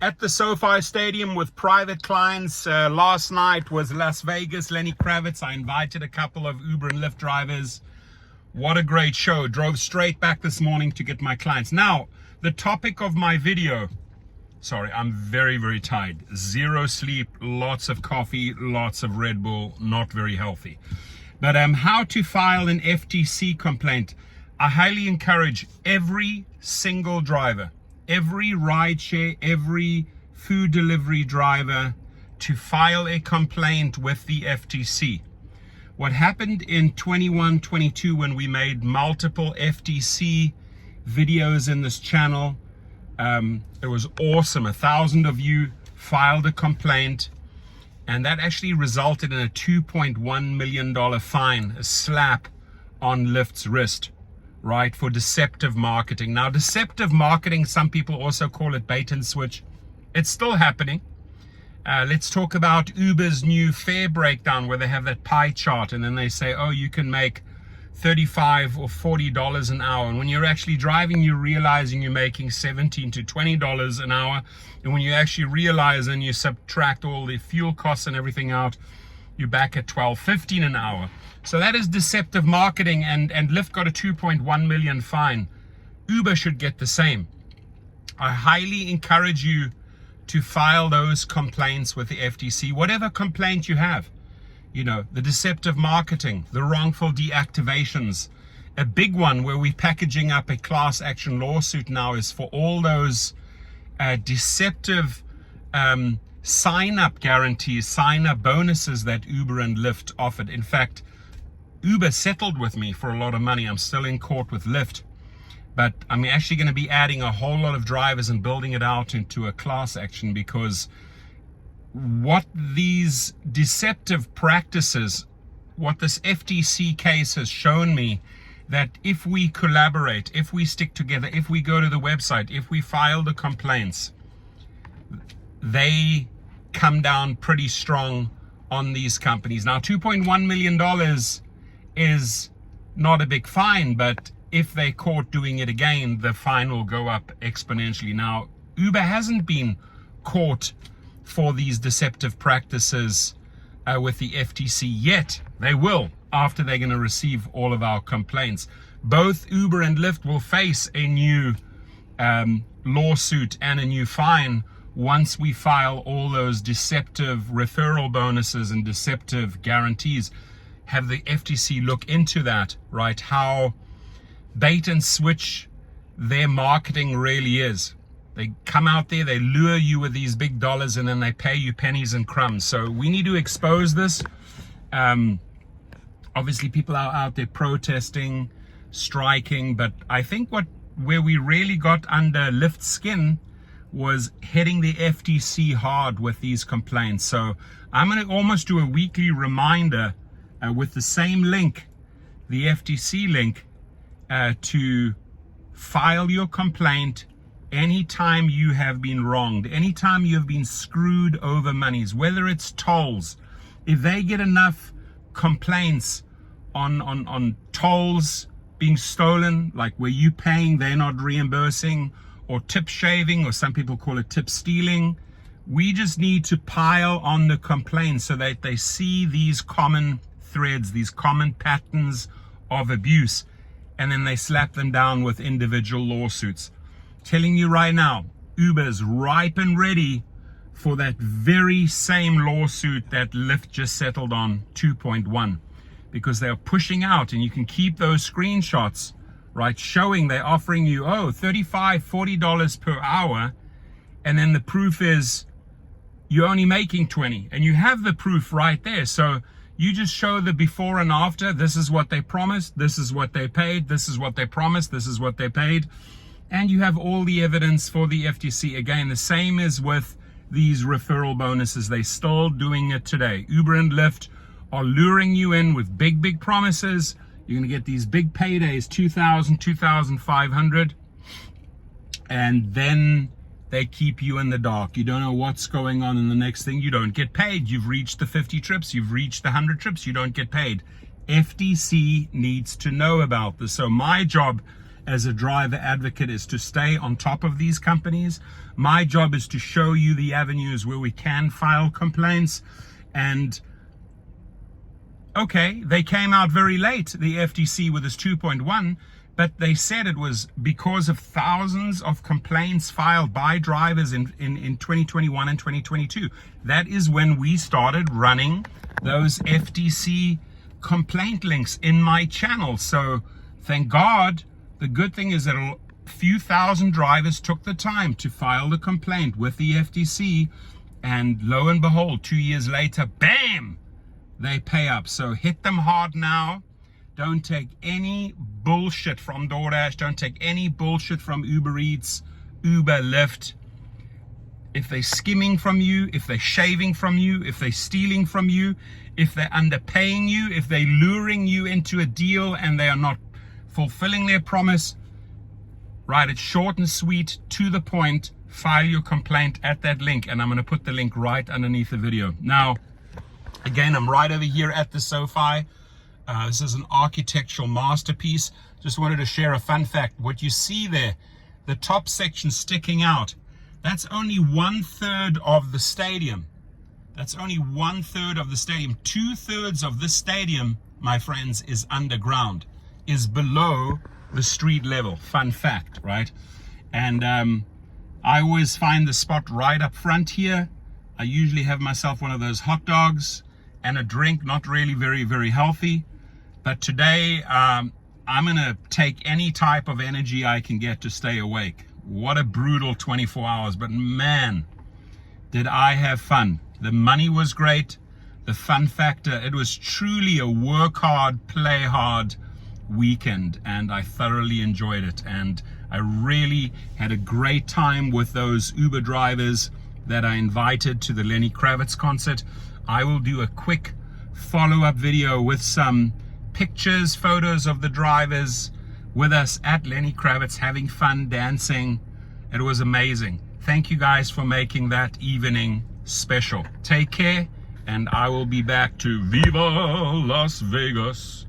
at the SoFi Stadium with private clients. Last night was Las Vegas, Lenny Kravitz. I invited a couple of Uber and Lyft drivers. What a great show. Drove straight back this morning to get my clients. Now, the topic of my video, sorry, I'm very, very tired. Zero sleep, lots of coffee, lots of Red Bull, not very healthy. But how to file an FTC complaint. I highly encourage every single driver, every rideshare, every food delivery driver to file a complaint with the FTC. What happened in 21-22 when we made multiple FTC videos in this channel, it was awesome. 1,000 of you filed a complaint, and that actually resulted in a $2.1 million fine, a slap on Lyft's wrist, right, for deceptive marketing. Now, deceptive marketing, some people also call it bait and switch. It's still happening. Let's talk about Uber's new fare breakdown, where they have that pie chart and then they say, oh, you can make $35 or $40 an hour. And when you're actually driving, you're realizing you're making $17 to $20 an hour. And when you actually realize and you subtract all the fuel costs and everything out, you're back at $12, $15 an hour. So that is deceptive marketing, and Lyft got a $2.1 million fine. Uber should get the same. I highly encourage you to file those complaints with the FTC, whatever complaint you have. You know, the deceptive marketing, the wrongful deactivations. A big one where we're packaging up a class action lawsuit now is for all those deceptive sign-up guarantees, sign-up bonuses that Uber and Lyft offered. In fact, Uber settled with me for a lot of money. I'm still in court with Lyft. But I'm actually going to be adding a whole lot of drivers and building it out into a class action, because what these deceptive practices, what this FTC case has shown me, that if we collaborate, if we stick together, if we go to the website, if we file the complaints, they come down pretty strong on these companies. Now, $2.1 million is not a big fine, but if they're caught doing it again, the fine will go up exponentially. Now, Uber hasn't been caught for these deceptive practices with the FTC yet. They will, after they're going to receive all of our complaints. Both Uber and Lyft will face a new lawsuit and a new fine once we file all those deceptive referral bonuses and deceptive guarantees. Have the FTC look into that, right? How bait and switch their marketing really is. They come out there, they lure you with these big dollars, and then they pay you pennies and crumbs. So we need to expose this. Obviously, people are out there protesting, striking, but I think where we really got under Lyft's skin was hitting the FTC hard with these complaints. So I'm going to almost do a weekly reminder with the same link, the FTC link, to file your complaint anytime you have been wronged, anytime you have been screwed over monies, whether it's tolls. If they get enough complaints on tolls being stolen, like where you paying, they're not reimbursing, or tip shaving, or some people call it tip stealing, we just need to pile on the complaints so that they see these common threads, these common patterns of abuse, and then they slap them down with individual lawsuits. Telling you right now, Uber's ripe and ready for that very same lawsuit that Lyft just settled on, 2.1, because they're pushing out, and you can keep those screenshots, right, showing they're offering you, $35, $40 per hour, and then the proof is you're only making 20, and you have the proof right there. So you just show the before and after. This is what they promised, this is what they paid, this is what they promised, this is what they paid. And you have all the evidence for the FTC. Again, the same is with these referral bonuses. They're still doing it today. Uber and Lyft are luring you in with big, big promises. You're going to get these big paydays, $2,000, $2,500. And then they keep you in the dark. You don't know what's going on, and the next thing, you don't get paid. You've reached the 50 trips, you've reached the 100 trips, you don't get paid. FTC needs to know about this. So my job as a driver advocate is to stay on top of these companies. My job is to show you the avenues where we can file complaints. And okay, they came out very late, the FTC, with this 2.1, but they said it was because of thousands of complaints filed by drivers in 2021 and 2022. That is when we started running those FTC complaint links in my channel. So thank God. The good thing is that a few thousand drivers took the time to file the complaint with the FTC, and lo and behold, 2 years later, bam, they pay up. So hit them hard now. Don't take any bullshit from DoorDash. Don't take any bullshit from Uber Eats, Uber, Lyft. If they're skimming from you, if they're shaving from you, if they're stealing from you, if they're underpaying you, if they're luring you into a deal and they are not fulfilling their promise, write it short and sweet, to the point, file your complaint at that link, and I'm going to put the link right underneath the video. Now, again, I'm right over here at the SoFi. This is an architectural masterpiece. Just wanted to share a fun fact. What you see there, the top section sticking out, that's only 1/3 of the stadium. That's only 1/3 of the stadium. 2/3 of the stadium, my friends, is underground, is below the street level. Fun fact, right? And I always find the spot right up front here. I usually have myself one of those hot dogs and a drink, not really very healthy. But today, I'm going to take any type of energy I can get to stay awake. What a brutal 24 hours. But man, did I have fun. The money was great. The fun factor, it was truly a work hard, play hard weekend, and I thoroughly enjoyed it. And I really had a great time with those Uber drivers that I invited to the Lenny Kravitz concert. I will do a quick follow-up video with some pictures, photos of the drivers with us at Lenny Kravitz having fun, dancing. It was amazing. Thank you guys for making that evening special. Take care, and I will be back to Viva Las Vegas.